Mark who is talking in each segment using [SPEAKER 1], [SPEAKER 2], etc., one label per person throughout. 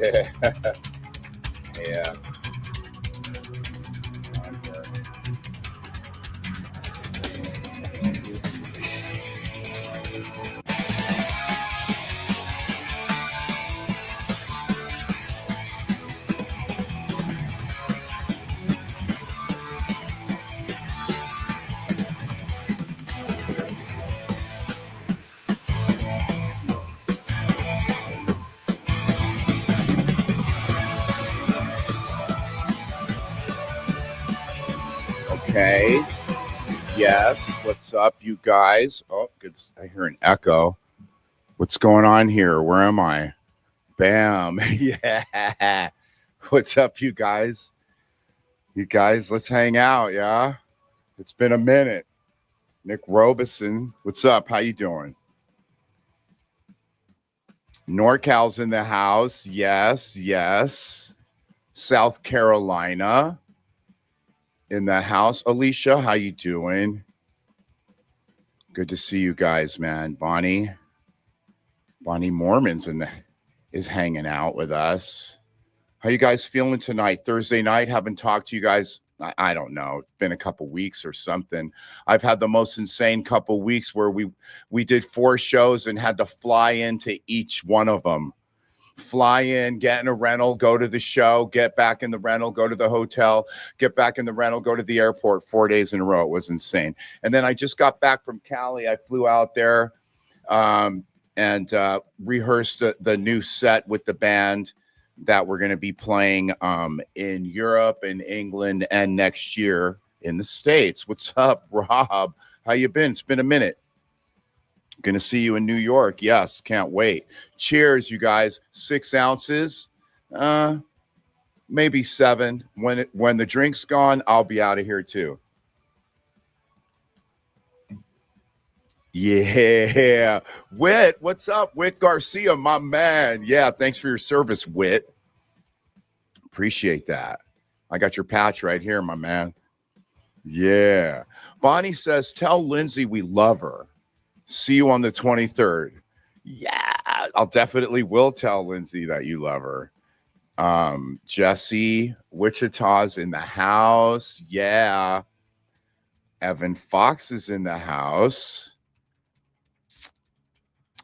[SPEAKER 1] Yeah. Yeah. Okay. Yes. What's up, you guys? Oh, good. I hear an echo. What's going on here? Where am I? Bam. Yeah. What's up, you guys? You guys, let's hang out. Yeah. It's been a minute. Nick Robeson, what's up? How you doing? NorCal's in the house. Yes. Yes. South Carolina in the house. Alicia, how you doing? Good to see you guys, man. Bonnie Mormon's is hanging out with us. How you guys feeling tonight? Thursday night? Haven't talked to you guys. I don't know. It's been a couple weeks or something. I've had the most insane couple weeks where we did 4 shows and had to fly into each one of them. Fly in, get in a rental, go to the show, get back in the rental, go to the hotel, get back in the rental, go to the airport 4 days in a row. It was insane. And then I just got back from Cali. I flew out there and rehearsed the new set with the band that we're going to be playing in Europe and England and next year in the States. What's up, Rob? How you been? It's been a minute. Going to see you in New York. Yes, can't wait. Cheers, you guys. 6 ounces, maybe 7. When the drink's gone, I'll be out of here too. Yeah. Whit, what's up? Whit Garcia, my man. Yeah, thanks for your service, Whit. Appreciate that. I got your patch right here, my man. Yeah. Bonnie says, tell Lindsay we love her. See you on the 23rd. Yeah, I'll definitely will tell Lindsay that you love her. Jesse, Wichita's in the house. Yeah. Evan Fox is in the house.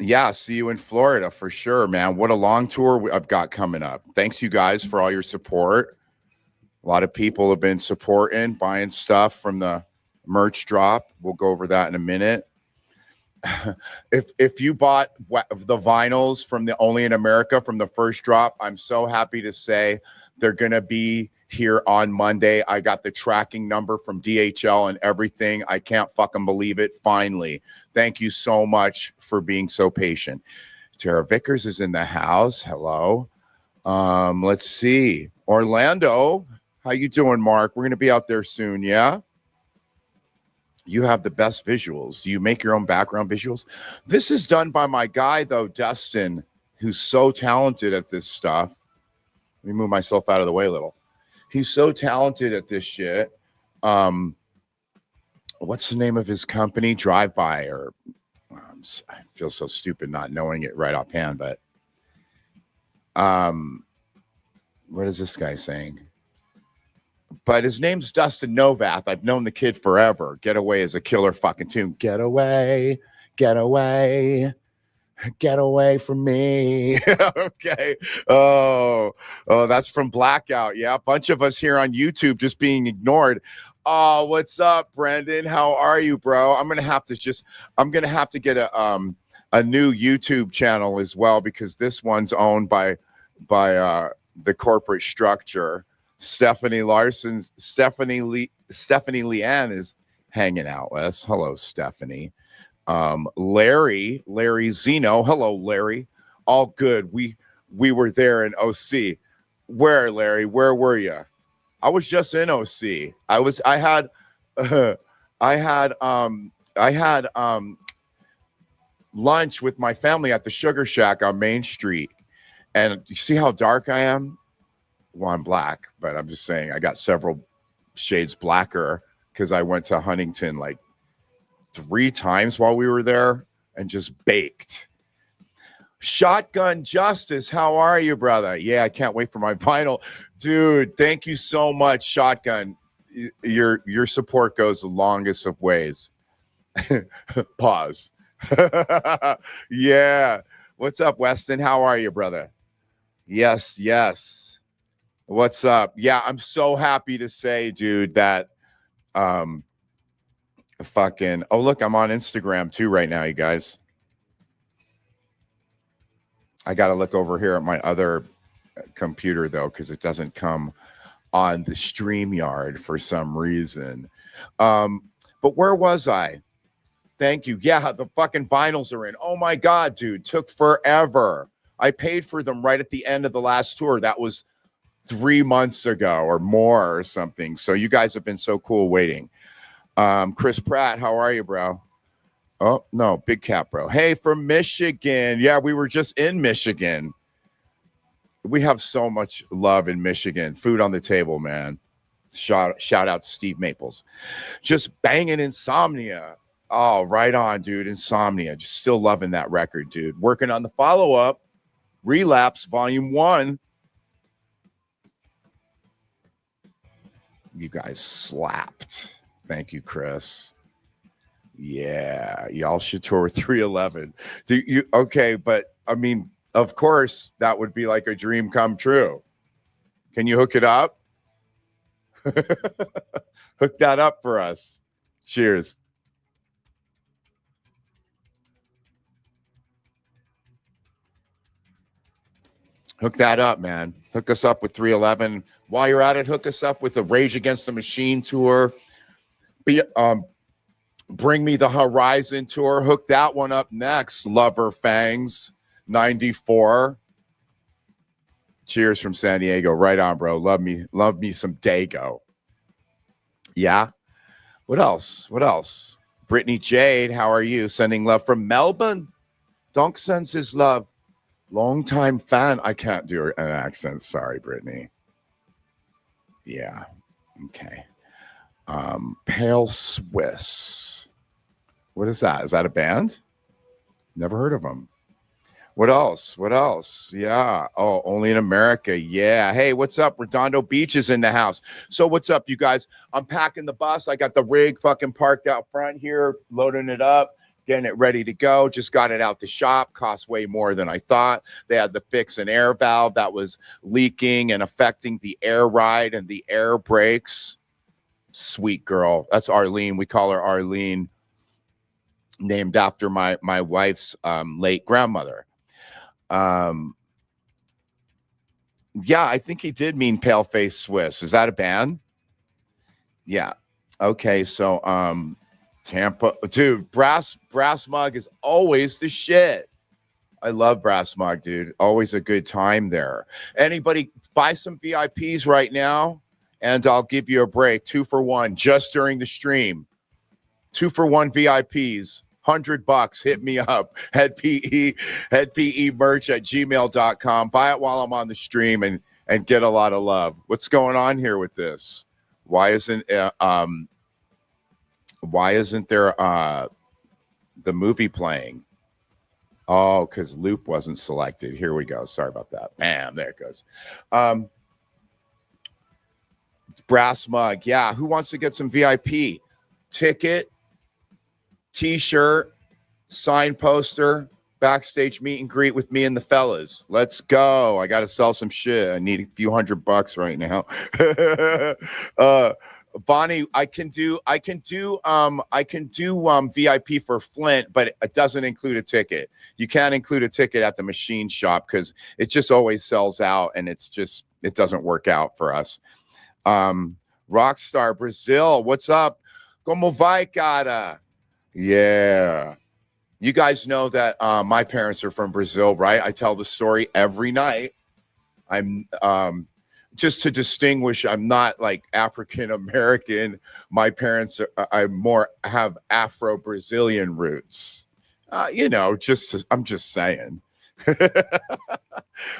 [SPEAKER 1] Yeah, see you in Florida for sure, man. What a long tour I've got coming up. Thanks, you guys, for all your support. A lot of people have been supporting, buying stuff from the merch drop. We'll go over that in a minute. If you bought the vinyls from the Only in America from the first drop, I'm so happy to say they're going to be here on Monday. I got the tracking number from DHL and everything. I can't fucking believe it. Finally. Thank you so much for being so patient. Tara Vickers is in the house. Hello. Let's see. Orlando. How you doing, Mark? We're going to be out there soon. Yeah. You have the best visuals. Do you make your own background visuals? This is done by my guy, though, Dustin, who's so talented at this stuff. Let me move myself out of the way a little. He's so talented at this shit. What's the name of his company? Drive By, or I feel so stupid not knowing it right offhand, but what is this guy saying? But his name's Dustin Novath. I've known the kid forever. Getaway is a killer fucking tune. Get away, get away, get away from me. Okay. Oh, that's from Blackout. Yeah, a bunch of us here on YouTube just being ignored. Oh, what's up, Brendan? How are you, bro? I'm gonna have to get a new YouTube channel as well, because this one's owned by the corporate structure. Stephanie Leanne is hanging out with us. Hello, Stephanie. Larry Zeno. Hello, Larry. All good. We were there in OC. Where, Larry? Where were you? I was just in OC. I had lunch with my family at the Sugar Shack on Main Street. And you see how dark I am? Well, I'm black, but I'm just saying I got several shades blacker because I went to Huntington like 3 times while we were there and just baked. Shotgun Justice, how are you, brother? Yeah, I can't wait for my vinyl. Dude, thank you so much, Shotgun. Your support goes the longest of ways. Pause. Yeah. What's up, Weston? How are you, brother? Yes, yes. What's up? Yeah, I'm so happy to say, dude, that um fucking oh look, I'm on Instagram too right now, you guys. I gotta look over here at my other computer though, because it doesn't come on the StreamYard for some reason. But where was I? Thank you. Yeah, the fucking vinyls are in. Oh my God, dude, took forever. I paid for them right at the end of the last tour. That was 3 months ago or more or something. So you guys have been so cool waiting. Chris Pratt, how are you, bro? Oh, no, Big Cap, bro. Hey, from Michigan. Yeah, we were just in Michigan. We have so much love in Michigan. Food on the table, man. Shout out to Steve Maples. Just banging Insomnia. Oh, right on, dude. Insomnia. Just still loving that record, dude. Working on the follow-up. Relapse, Volume 1. You guys slapped. Thank you, Chris. Yeah, y'all should tour 311. Do you okay, but I mean, of course, that would be like a dream come true. Can you hook it up? Hook that up for us. Cheers. Hook that up, man. Hook us up with 311. While you're at it, hook us up with the Rage Against the Machine tour. Bring Me the Horizon tour. Hook that one up next. Lover Fangs 94. Cheers from San Diego. Right on, bro. Love me some Dago. Yeah. What else? Brittany Jade, how are you? Sending love from Melbourne. Donk sends his love. Long-time fan. I can't do an accent. Sorry, Brittany. Yeah. Okay. Pale Swiss. What is that? Is that a band? Never heard of them. What else? Yeah. Oh, Only in America. Yeah. Hey, what's up? Redondo Beach is in the house. So what's up, you guys? I'm packing the bus. I got the rig fucking parked out front here, loading it up, getting it ready to go. Just got it out the shop. Cost way more than I thought. They had to fix an air valve that was leaking and affecting the air ride and the air brakes. Sweet girl. That's Arlene. We call her Arlene, named after my wife's late grandmother. Yeah, I think he did mean Pale Face Swiss. Is that a band? Yeah. Okay, so Tampa, dude, brass mug is always the shit. I love Brass Mug, dude. Always a good time there. Anybody buy some VIPs right now, and I'll give you a break. 2 for 1 just during the stream. 2 for 1 VIPs. $100. Hit me up. Headpe merch at gmail.com. Buy it while I'm on the stream and get a lot of love. What's going on here with this? Why isn't there the movie playing? Oh, because Loop wasn't selected. Here we go. Sorry about that. Bam, there it goes. Brass Mug. Yeah, who wants to get some VIP? Ticket, T-shirt, sign poster, backstage meet and greet with me and the fellas. Let's go. I got to sell some shit. I need a few $100 right now. Bonnie, I can do VIP for Flint, but it doesn't include a ticket. You can't include a ticket at the machine shop because it just always sells out, and it doesn't work out for us. Rockstar Brazil, what's up? Como vai, cara? Yeah. You guys know that my parents are from Brazil, right? I tell the story every night. I'm just to distinguish, I'm not like African American. My parents I more have Afro-Brazilian roots. I'm just saying.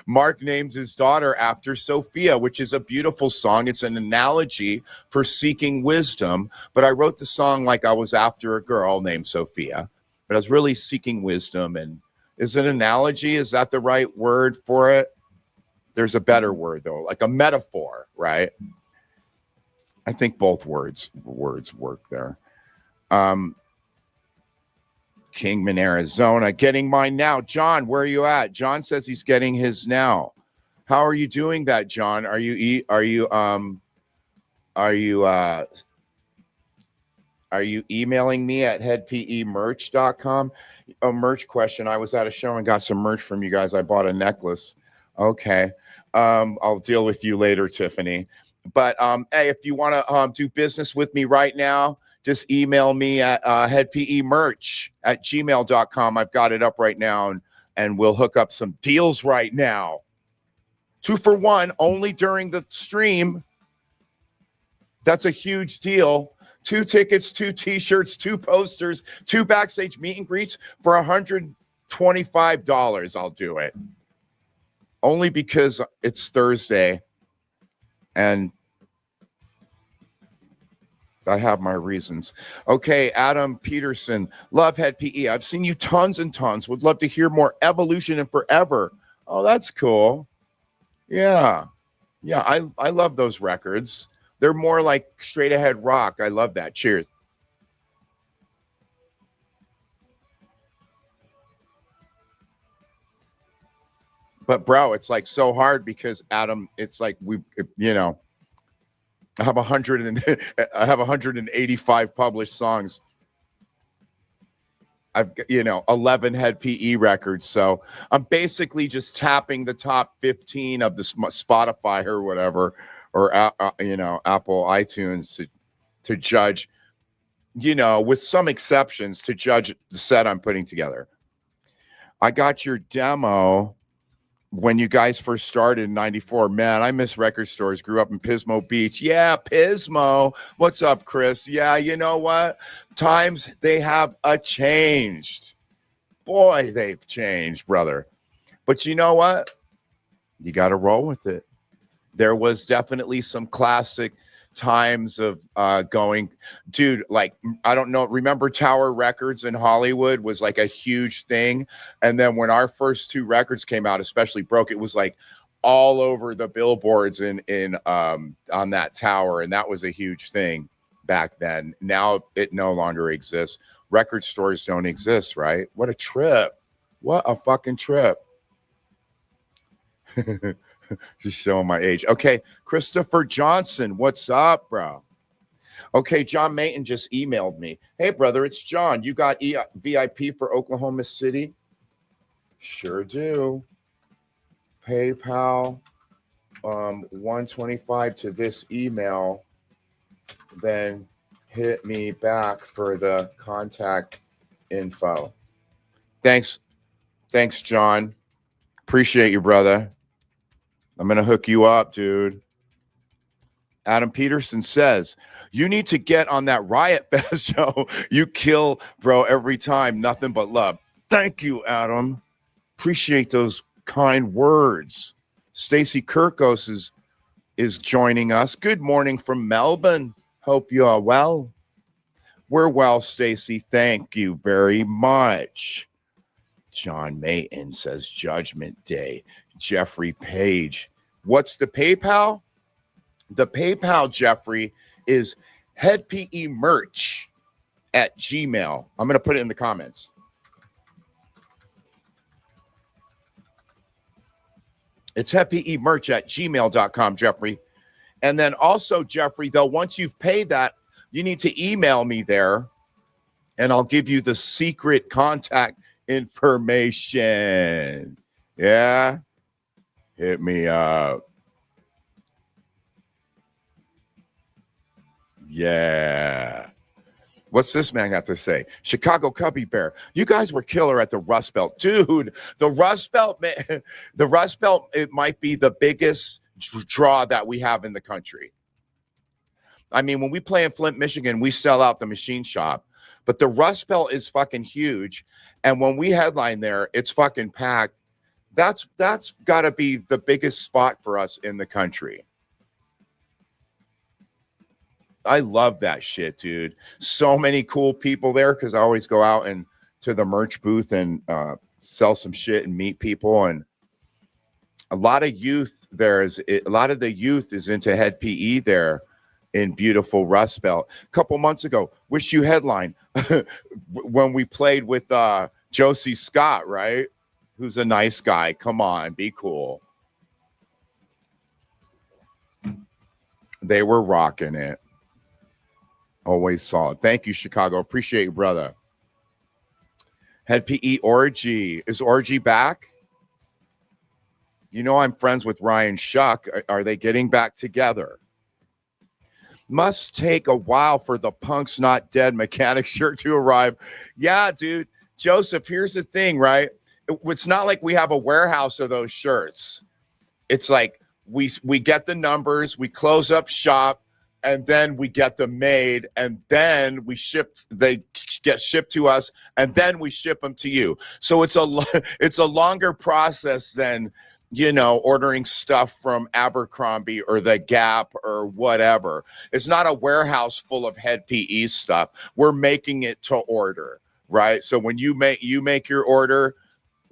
[SPEAKER 1] Mark names his daughter after Sophia, which is a beautiful song. It's an analogy for seeking wisdom. But I wrote the song like I was after a girl named Sophia, but I was really seeking wisdom and Is an analogy? Is that the right word for it? There's a better word though, like a metaphor, right? I think both words work there. Kingman, Arizona, getting mine now. John, where are you at? John says he's getting his now. How are you doing that, John? Are you emailing me at headpemerch.com? A merch question. I was at a show and got some merch from you guys. I bought a necklace. Okay. I'll deal with you later, Tiffany. But hey, if you want to do business with me right now, just email me at headpemerch@gmail.com. I've got it up right now, and we'll hook up some deals right now. 2 for 1 only during the stream. That's a huge deal. 2 tickets, 2 t-shirts, 2 posters, 2 backstage meet and greets for $125. I'll do it. Only because it's Thursday and I have my reasons. Okay, Adam Peterson, love Head PE. I've seen you tons and tons. Would love to hear more Evolution and Forever. Oh, that's cool. Yeah. I love those records. They're more like straight ahead rock. I love that. Cheers. But bro, it's like so hard because Adam, it's like I have 185 published songs. I've 11 Head PE records, so I'm basically just tapping the top 15 of the Spotify or whatever, or Apple iTunes to judge, with some exceptions, to judge the set I'm putting together. I got your demo when you guys first started in 94. Man, I miss record stores. Grew up in Pismo Beach. Yeah, Pismo. What's up, Chris? Yeah, you know what? Times, they have changed. Boy, they've changed, brother. But you know what? You got to roll with it. There was definitely some classic times of going, dude, like, I don't know, remember Tower Records in Hollywood was like a huge thing, and then when our first 2 records came out, especially Broke, it was like all over the billboards in on that tower, and that was a huge thing back then. Now it no longer exists. Record stores don't exist, right? What a trip. What a fucking trip. Just showing my age. Okay, Christopher Johnson, what's up, bro? Okay, John Mayton just emailed me. Hey, brother, it's John. You got VIP for Oklahoma City? Sure do. PayPal 125 to this email. Then hit me back for the contact info. Thanks, John. Appreciate you, brother. I'm going to hook you up, dude. Adam Peterson says, you need to get on that Riot Fest show. You kill, bro, every time. Nothing but love. Thank you, Adam. Appreciate those kind words. Stacy Kirkos is joining us. Good morning from Melbourne. Hope you are well. We're well, Stacy. Thank you very much. John Mayton says Judgment Day. Jeffrey Page. What's the PayPal? The PayPal, Jeffrey, is headpemerch@gmail. I'm going to put it in the comments. It's headpemerch@gmail.com, Jeffrey. And then also, Jeffrey, though, once you've paid that, you need to email me there, and I'll give you the secret contact information. Yeah? Hit me up. Yeah. What's this man got to say? Chicago Cubby Bear. You guys were killer at the Rust Belt. Dude, the Rust Belt, it might be the biggest draw that we have in the country. I mean, when we play in Flint, Michigan, we sell out the machine shop. But the Rust Belt is fucking huge. And when we headline there, it's fucking packed. That's got to be the biggest spot for us in the country. I love that shit, dude. So many cool people there because I always go out and to the merch booth and sell some shit and meet people. And a lot of youth a lot of the youth is into Head PE there in beautiful Rust Belt. A couple months ago, Wish You headline when we played with Josie Scott, right? Who's a nice guy. Come on, be cool. They were rocking it. Always solid. Thank you, Chicago. Appreciate you, brother. Head PE Orgy. Is Orgy back? You know I'm friends with Ryan Shuck. Are they getting back together? Must take a while for the Punk's Not Dead mechanic shirt to arrive. Yeah, dude. Joseph, here's the thing, right? It's not like we have a warehouse of those shirts. It's like we get the numbers, we close up shop, and then we get them made, and then they get shipped to us, and then we ship them to you. So it's a longer process than, you know, ordering stuff from Abercrombie or the Gap or whatever. It's not a warehouse full of Head PE stuff. We're making it to order, right? So when you make your order,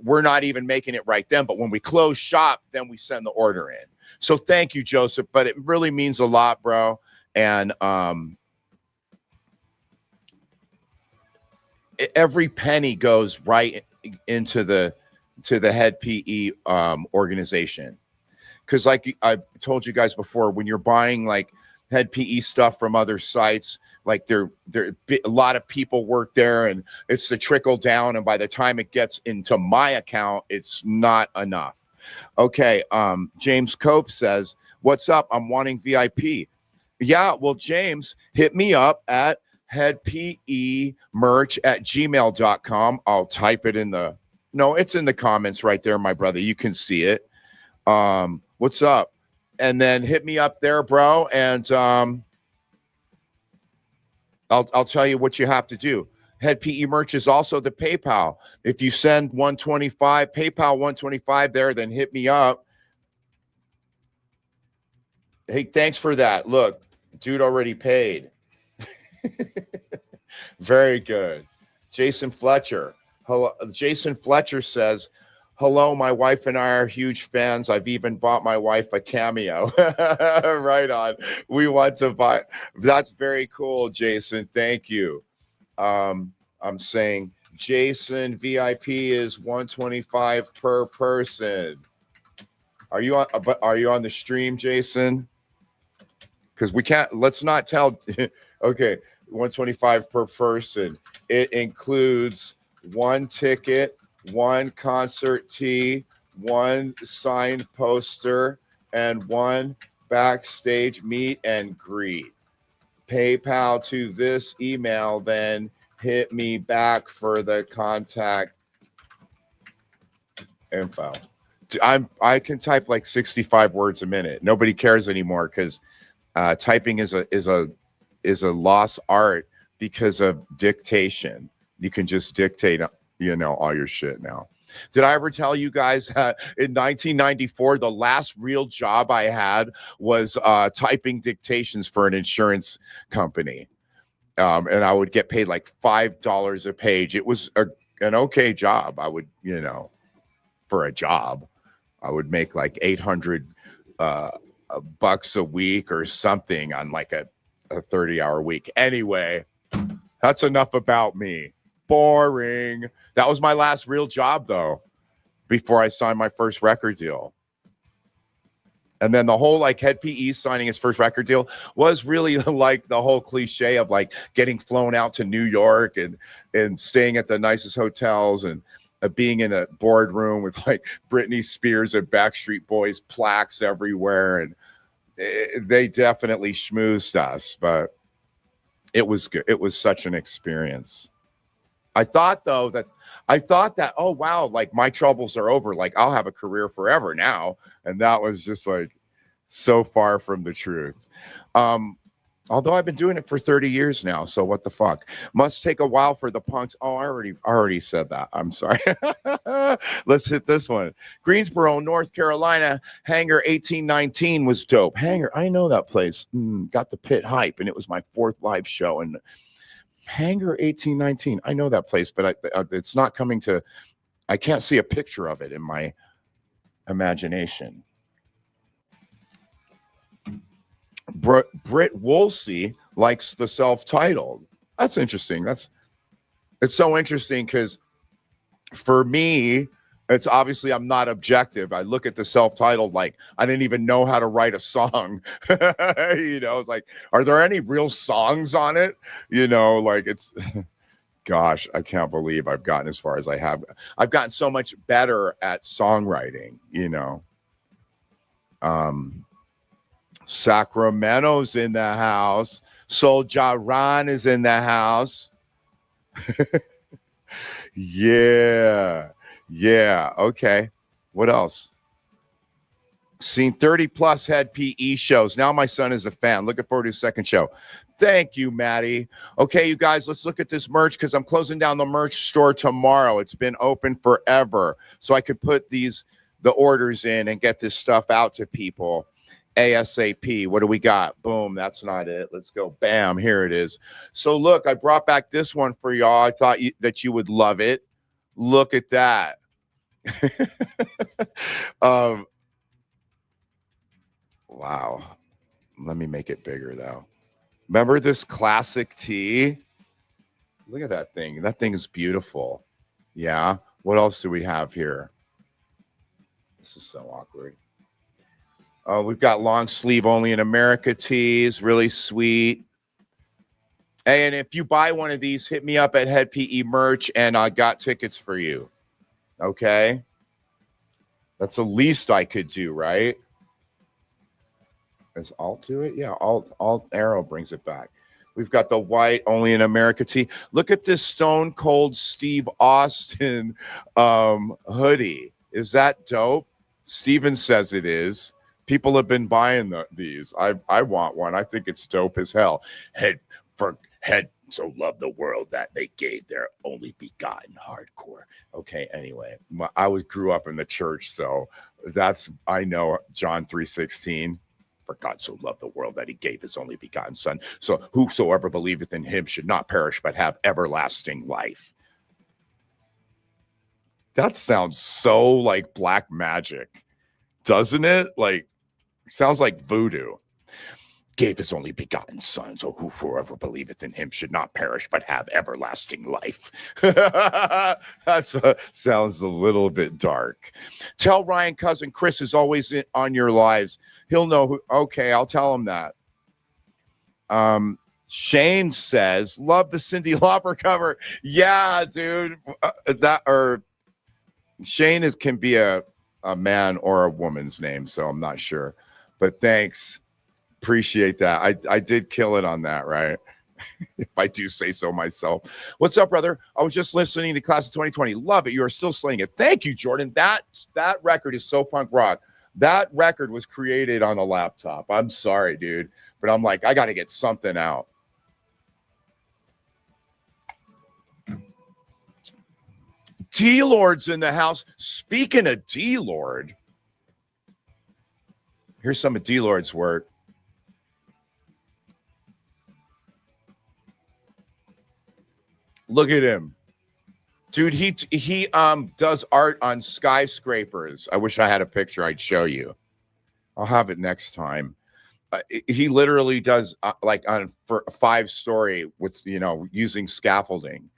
[SPEAKER 1] we're not even making it right then, but when we close shop, then we send the order in. So thank you, Joseph, but it really means a lot, bro. And every penny goes right into the Head PE organization. Because like I told you guys before, when you're buying like Head PE stuff from other sites, like there a lot of people work there, and it's the trickle down, and by the time it gets into my account, it's not enough. Okay, James Cope says, what's up? I'm wanting VIP. Yeah, well, James, hit me up at headpemerch@gmail.com. I'll type it in the, no, it's in the comments right there, my brother. You can see it. What's up? And then hit me up there, bro. And I'll tell you what you have to do. Head PE merch is also the PayPal. If you send 125, PayPal 125 there, then hit me up. Hey, thanks for that. Look, dude already paid. Very good. Jason Fletcher. Hello. Jason Fletcher says, hello, my wife and I are huge fans. I've even bought my wife a cameo. Right on. We want to buy. That's very cool, Jason. Thank you. I'm saying Jason VIP is 125 per person. Are you on the stream, Jason? Because we can't, let's not tell. Okay, 125 per person. It includes one ticket, one concert tee, one signed poster, and one backstage meet and greet. PayPal to this email, then hit me back for the contact info. I can type like 65 words a minute. Nobody cares anymore because typing is a lost art because of dictation. You can just dictate, you know, all your shit now. Did I ever tell you guys in 1994, the last real job I had was typing dictations for an insurance company. And I would get paid like $5 a page. It was an okay job. I would, you know, for a job, I would make like 800 bucks a week or something on like a 30-hour week. Anyway, that's enough about me. Boring. That was my last real job, though, before I signed my first record deal. And then the whole like Head PE signing his first record deal was really like the whole cliche of like getting flown out to New York and staying at the nicest hotels and being in a boardroom with like Britney Spears and Backstreet Boys plaques everywhere. And they definitely schmoozed us, but it was good. It was such an experience. I thought that, oh, wow, like my troubles are over. Like I'll have a career forever now. And that was just like so far from the truth. Although I've been doing it for 30 years now. So what the fuck? Must take a while for the punks. Oh, I already said that. I'm sorry. Let's hit this one. Greensboro, North Carolina, Hangar 1819 was dope. Hangar, I know that place. Got the pit hype, and it was my 4th live show. And Hangar 1819, I know that place, but it's not coming to I can't see a picture of it in my imagination. Britt Woolsey likes the self-titled. That's interesting. It's so interesting because for me, it's obviously I'm not objective. I look at the self-titled like I didn't even know how to write a song. It's like, are there any real songs on it? Like it's gosh, I can't believe I've gotten as far as I have. I've gotten so much better at songwriting, Sacramento's in the house. Sol Jaran is in the house. Yeah. Okay. What else? Seen 30 plus head PE shows. Now my son is a fan. Looking forward to his second show. Thank you, Maddie. Okay, you guys, let's look at this merch because I'm closing down the merch store tomorrow. It's been open forever. So I could put the orders in and get this stuff out to people ASAP. What do we got? Boom. That's not it. Let's go. Bam. Here it is. So look, I brought back this one for y'all. I thought that you would love it. Look at that. Wow. Let me make it bigger though. Remember this classic tee? Look at that thing. That thing is beautiful. Yeah. What else do we have here? This is so awkward. We've got long sleeve only in America tees. Really sweet. Hey, and if you buy one of these, hit me up at Head PE Merch and I got tickets for you. Okay. That's the least I could do, right? Is Alt do it? Yeah, Alt arrow brings it back. We've got the white only in America tee. Look at this Stone Cold Steve Austin hoodie. Is that dope? Steven says it is. People have been buying these. I want one. I think it's dope as hell. Head so love the world that they gave their only begotten hardcore. Okay, anyway, I grew up in the church, so I know John 3:16. For God so loved the world that he gave his only begotten son. So whosoever believeth in him should not perish, but have everlasting life. That sounds so like black magic, doesn't it? Like, sounds like voodoo. Gave his only begotten son, so whosoever believeth in him should not perish, but have everlasting life. That sounds a little bit dark. Tell Ryan Cousin Chris is always on your lives. He'll know who. Okay, I'll tell him that. Shane says, love the Cyndi Lauper cover. Yeah, dude. Shane can be a man or a woman's name, so I'm not sure. But thanks. Appreciate that. I did kill it on that, right? If I do say so myself. What's up, brother? I was just listening to Class of 2020. Love it. You are still slaying it. Thank you, Jordan. That record is so punk rock. That record was created on a laptop. I'm sorry, dude. But I'm like, I got to get something out. D-Lord's in the house. Speaking of D-Lord, here's some of D-Lord's work. Look at him. Dude, he does art on skyscrapers. I wish I had a picture I'd show you. I'll have it next time. He literally does like for a 5-story with, using scaffolding.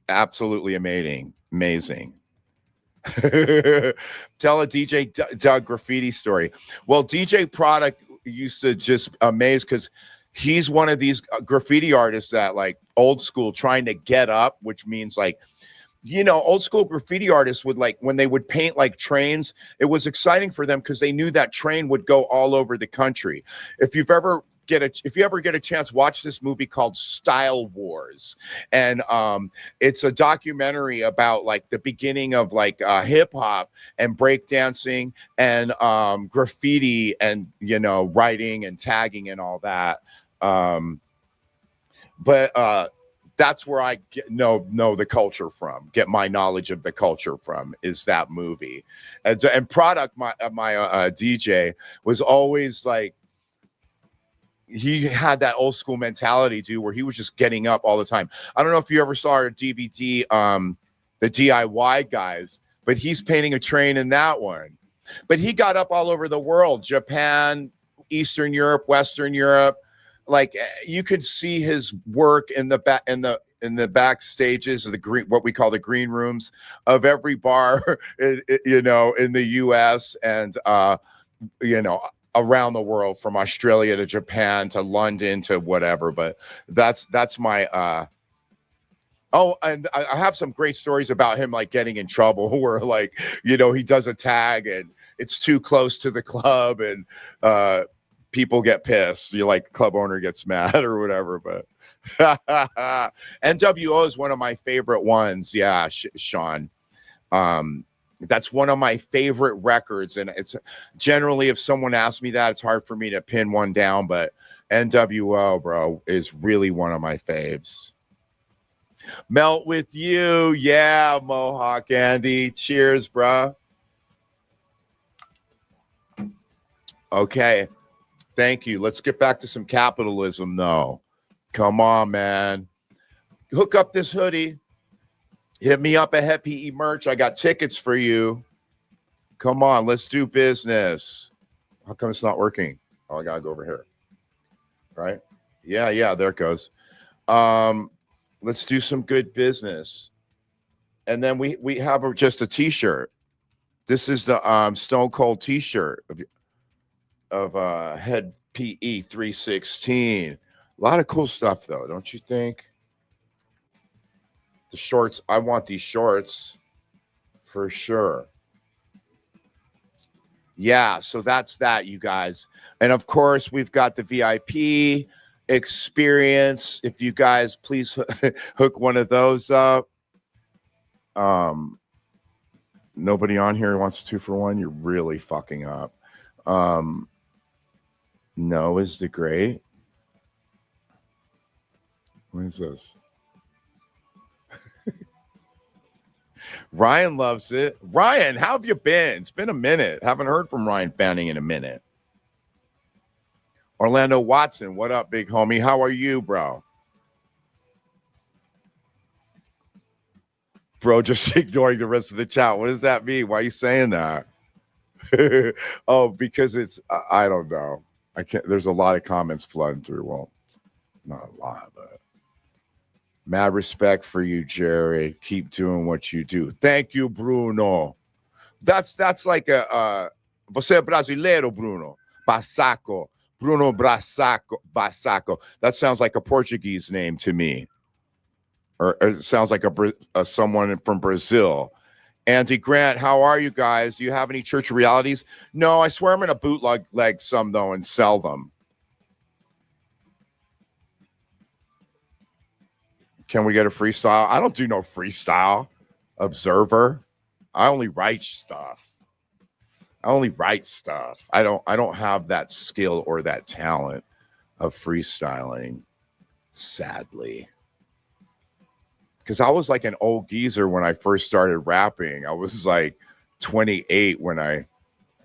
[SPEAKER 1] Absolutely amazing. Tell a DJ Doug Graffiti story. Well, DJ Product used to just amaze because he's one of these graffiti artists that like old school trying to get up, which means like, old school graffiti artists would like when they would paint like trains, it was exciting for them because they knew that train would go all over the country. If you ever get a chance, watch this movie called Style Wars. And it's a documentary about like the beginning of like hip hop and breakdancing and graffiti and, writing and tagging and all that. But that's where I know the culture from, get my knowledge of the culture from, is that movie. And Product, my DJ, was always like, he had that old school mentality, dude, where he was just getting up all the time. I don't know if you ever saw our DVD, the DIY guys, but he's painting a train in that one. But he got up all over the world, Japan, Eastern Europe, Western Europe. Like you could see his work in the back in the back stages of the green, what we call the green rooms of every bar, you know, in the U.S. and you know, around the world, from Australia to Japan to London to whatever. But that's my oh, and I have some great stories about him, like getting in trouble where, like, you know, he does a tag and it's too close to the club and people get pissed. You like, club owner gets mad or whatever. But NWO is one of my favorite ones. Yeah, Sean. That's one of my favorite records. And it's generally, if someone asks me that, it's hard for me to pin one down. But NWO, bro, is really one of my faves. Melt with you. Yeah, Mohawk Andy. Cheers, bro. Okay. Thank you. Let's get back to some capitalism, though. Come on, man. Hook up this hoodie. Hit me up at Het PE Merch. I got tickets for you. Come on. Let's do business. How come it's not working? Oh, I got to go over here. Right? Yeah. There it goes. Let's do some good business. And then we have just a t-shirt. This is the Stone Cold t-shirt of Het PE 316. A lot of cool stuff, though, don't you think? The shorts, I want these shorts for sure. Yeah, so that's that, you guys. And of course, we've got the VIP experience. If you guys please hook one of those up. Nobody on here wants a 2-for-1. You're really fucking up. No is the great. What is this? Ryan loves it. Ryan, how have you been? It's been a minute. Haven't heard from Ryan Fanning in a minute. Orlando Watson, what up, big homie? How are you, bro? Bro, just ignoring the rest of the chat. What does that mean? Why are you saying that? Oh, because it's, I don't know. I can't, there's a lot of comments flooding through. Well, not a lot, but mad respect for you, Jerry. Keep doing what you do. Thank you, Bruno. That's like a você é brasileiro, Bruno. Basaco. Bruno Basaco. That sounds like a Portuguese name to me. Or it sounds like a someone from Brazil. Andy Grant, how are you guys? Do you have any church realities? No, I swear I'm going to bootleg some, though, and sell them. Can we get a freestyle? I don't do no freestyle. Observer. I only write stuff. I don't have that skill or that talent of freestyling, sadly. Because I was like an old geezer when I first started rapping. I was like 28 when I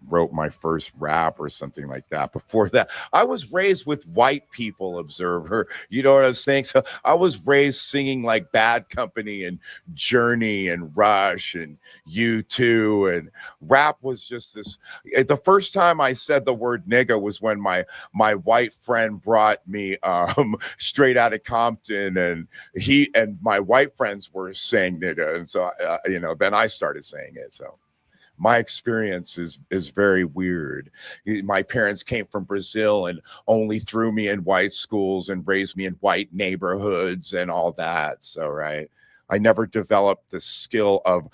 [SPEAKER 1] wrote my first rap or something like that. Before that, I was raised with white people, Observer. You know what I'm saying? So I was raised singing like Bad Company and Journey and Rush and U2, and rap was just this. The first time I said the word nigga was when my white friend brought me Straight Outta Compton, and he and my white friends were saying nigga, and so you know, then I started saying it. So my experience is very weird. My parents came from Brazil and only threw me in white schools and raised me in white neighborhoods and all that. So, right, I never developed the skill of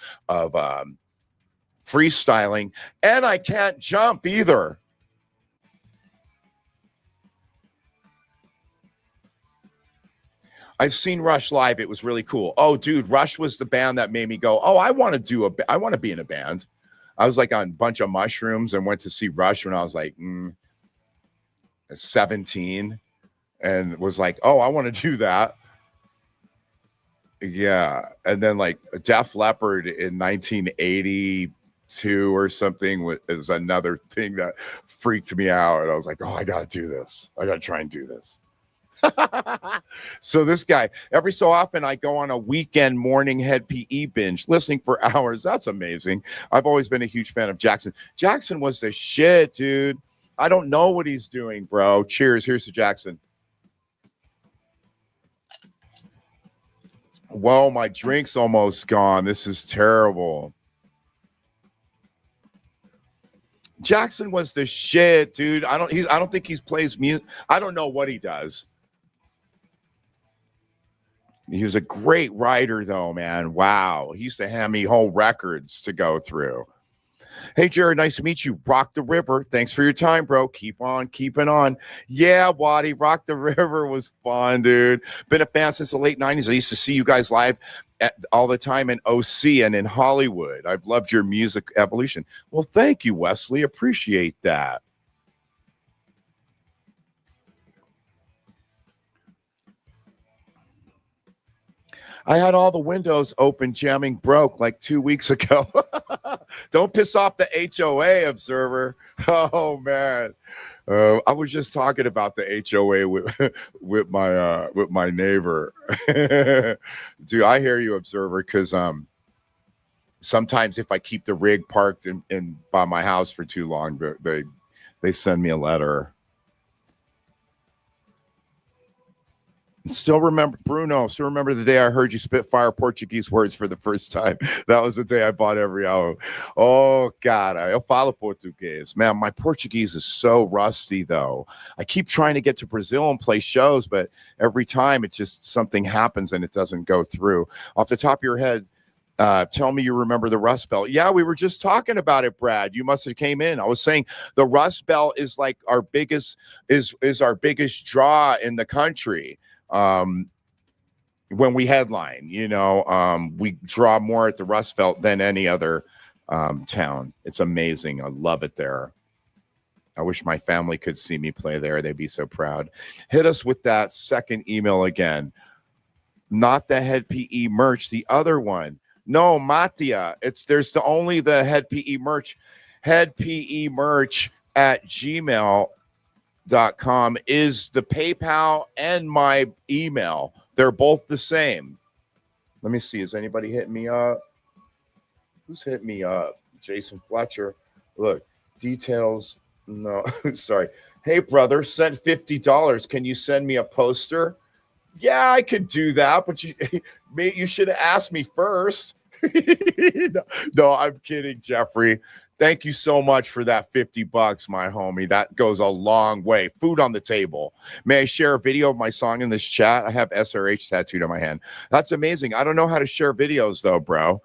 [SPEAKER 1] freestyling, and I can't jump either. I've seen Rush live. It was really cool. Oh, dude, Rush was the band that made me go, oh, I want to be in a band. I was like on a bunch of mushrooms and went to see Rush when I was like 17 and was like, oh, I want to do that. Yeah. And then like Def Leppard in 1982 or something was another thing that freaked me out. And I was like, oh, I got to do this. I got to try and do this. So this guy, every so often I go on a weekend morning head PE binge, listening for hours. That's amazing. I've always been a huge fan of Jackson. Jackson was the shit, dude. I don't know what he's doing, bro. Cheers. Here's to Jackson. Whoa, my drink's almost gone. This is terrible. Jackson was the shit, dude. I don't think he plays music. I don't know what he does. He was a great writer, though, man. Wow. He used to hand me whole records to go through. Hey, Jared, nice to meet you. Rock the River. Thanks for your time, bro. Keep on keeping on. Yeah, Waddy, Rock the River was fun, dude. Been a fan since the late 90s. I used to see you guys live all the time in OC and in Hollywood. I've loved your music evolution. Well, thank you, Wesley. Appreciate that. I had all the windows open, jamming broke like 2 weeks ago. Don't piss off the HOA observer. Oh man, I was just talking about the HOA with my neighbor. Dude, I hear you, observer, because sometimes if I keep the rig parked in by my house for too long, they send me a letter. Still remember, Bruno, still remember the day I heard you spit fire Portuguese words for the first time. That was the day I bought every album. Oh, God, eu falo português. Man, my Portuguese is so rusty, though. I keep trying to get to Brazil and play shows, but every time it just something happens and it doesn't go through. Off the top of your head, tell me you remember the Rust Belt. Yeah, we were just talking about it, Brad. You must have came in. I was saying the Rust Belt is like our biggest our biggest draw in the country. When we headline, we draw more at the Rust Belt than any other town. It's amazing. I love it there. I wish my family could see me play there. They'd be so proud. Hit us with that second email again. Not the Head PE merch, the other one. No, Mattia. There's only the Head PE merch. Head PE merch at gmail.com is the PayPal and my email. They're both the same. Let me see. Is anybody hitting me up? Who's hitting me up? Jason Fletcher. Look, details. No, sorry. Hey, brother, sent $50. Can you send me a poster? Yeah, I could do that, but you should have asked me first. No, I'm kidding, Jeffrey. Thank you so much for that $50, my homie. That goes a long way. Food on the table. May I share a video of my song in this chat? I have SRH tattooed on my hand. That's amazing. I don't know how to share videos though, bro.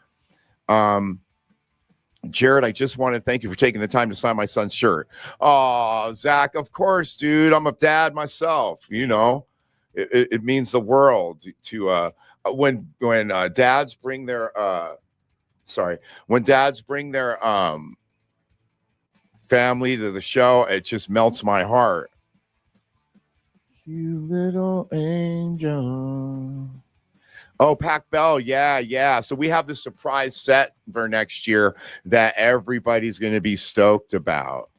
[SPEAKER 1] Jared, I just want to thank you for taking the time to sign my son's shirt. Oh, Zach, of course, dude. I'm a dad myself. It means the world to when dads bring their family to the show, it just melts my heart. You little angel. Oh, Pac Bell, yeah. So we have the surprise set for next year that everybody's going to be stoked about.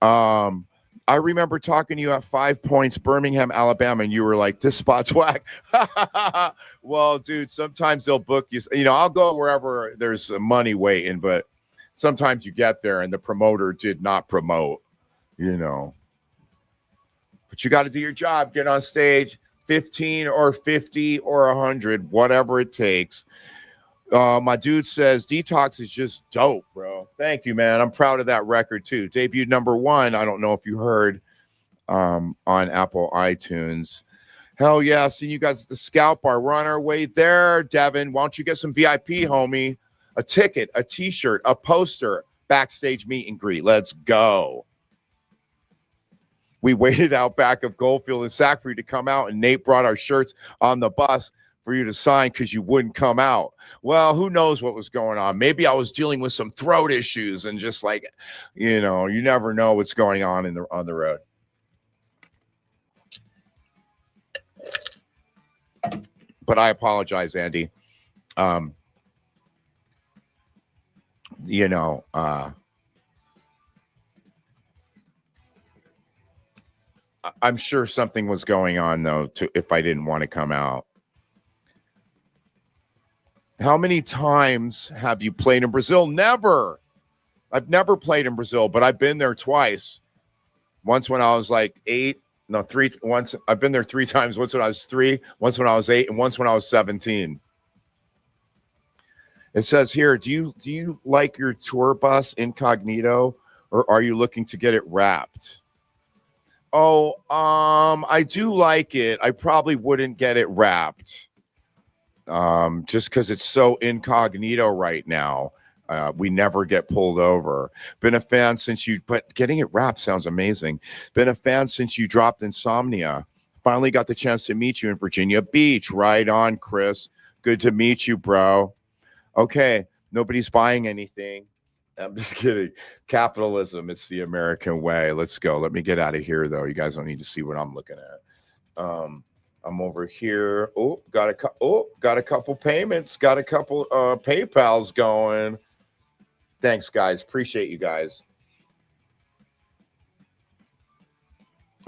[SPEAKER 1] I remember talking to you at 5 Points, Birmingham, Alabama, and you were like, this spot's whack. Well, dude, sometimes they'll book you. I'll go wherever there's money waiting, but sometimes you get there and the promoter did not promote, But you got to do your job, get on stage, 15 or 50 or 100, whatever it takes. My dude says Detox is just dope, bro. Thank you, man. I'm proud of that record too. Debuted #1. I don't know if you heard on Apple iTunes. Hell yeah. Seeing you guys at the Scout Bar. We're on our way there, Devin. Why don't you get some VIP, homie? A ticket, a t-shirt, a poster, backstage meet and greet. Let's go. We waited out back of Goldfield and Sac for you to come out, and Nate brought our shirts on the bus for you to sign because you wouldn't come out. Well, who knows what was going on? Maybe I was dealing with some throat issues and just like, you never know what's going on on the road. But I apologize, Andy. I'm sure something was going on though, if I didn't want to come out. How many times have you played in Brazil? Never. I've never played in Brazil, but I've been there twice. Once when I was like 8. No, 3. Once I've been there 3 times. Once when I was 3, once when I was 8, and once when I was 17. It says here, do you like your tour bus incognito, or are you looking to get it wrapped? Oh, I do like it. I probably wouldn't get it wrapped. Just because it's so incognito right now. We never get pulled over. Been a fan since but getting it wrapped sounds amazing. Been a fan since you dropped Insomnia. Finally got the chance to meet you in Virginia Beach. Right on, Chris. Good to meet you, bro. Okay, nobody's buying anything. I'm just kidding. Capitalism, it's the American way. Let's go. Let me get out of here, though. You guys don't need to see what I'm looking at. I'm over here. Got a couple payments. Got a couple PayPals going. Thanks, guys. Appreciate you guys.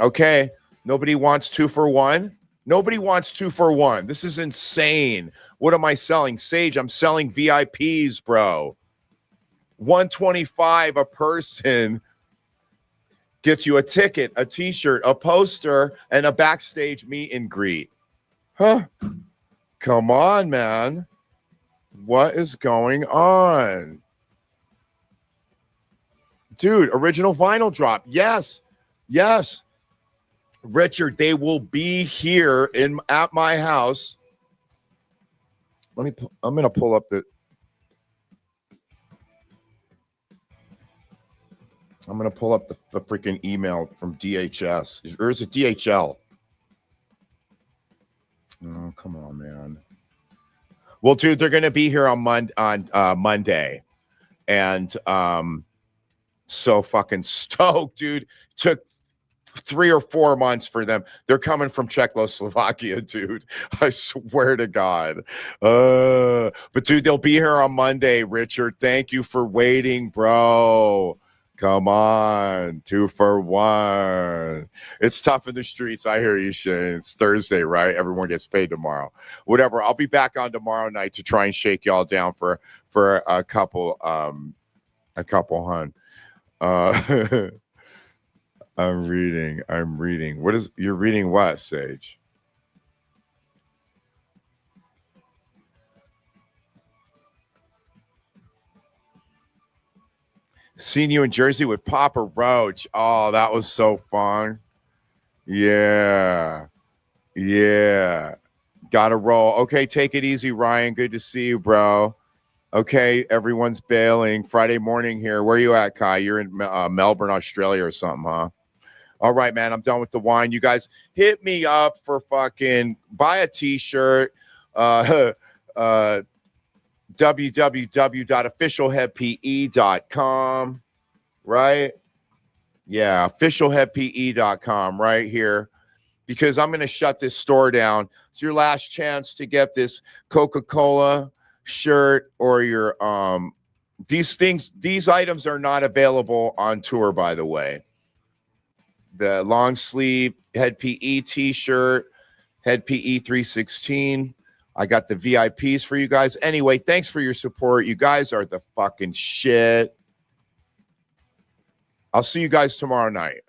[SPEAKER 1] Okay. Nobody wants 2 for 1. Nobody wants 2 for 1. This is insane. What am I selling? Sage, I'm selling VIPs, bro. $125 a person gets you a ticket, a t-shirt, a poster, and a backstage meet and greet. Huh? Come on, man. What is going on? Dude, original vinyl drop. Yes. Yes. Richard, they will be here at my house. I'm going to pull up the freaking email from DHS. Or is it DHL? Oh, come on, man. Well, dude, they're going to be here on Monday. And so fucking stoked, dude. Took 3 or 4 months for them. They're coming from Czechoslovakia, dude. I swear to God. But dude, they'll be here on Monday, Richard. Thank you for waiting, bro. Come on. 2 for 1. It's tough in the streets. I hear you, Shane. It's Thursday, right? Everyone gets paid tomorrow. Whatever. I'll be back on tomorrow night to try and shake y'all down for a couple hun. I'm reading. You're reading what, Sage? Seen you in Jersey with Papa Roach. Oh, that was so fun. Yeah. Gotta roll. Okay, take it easy, Ryan. Good to see you, bro. Okay, everyone's bailing. Friday morning here. Where are you at, Kai? You're in Melbourne, Australia or something, huh? All right, man, I'm done with the wine. You guys hit me up for fucking buy a t-shirt. www.officialheadpe.com, right? Yeah, officialheadpe.com right here, because I'm going to shut this store down. It's your last chance to get this Coca-Cola shirt or your these items are not available on tour, by the way. The long sleeve Head PE t-shirt, Head PE 316. I got the VIPs for you guys. Anyway, thanks for your support. You guys are the fucking shit. I'll see you guys tomorrow night.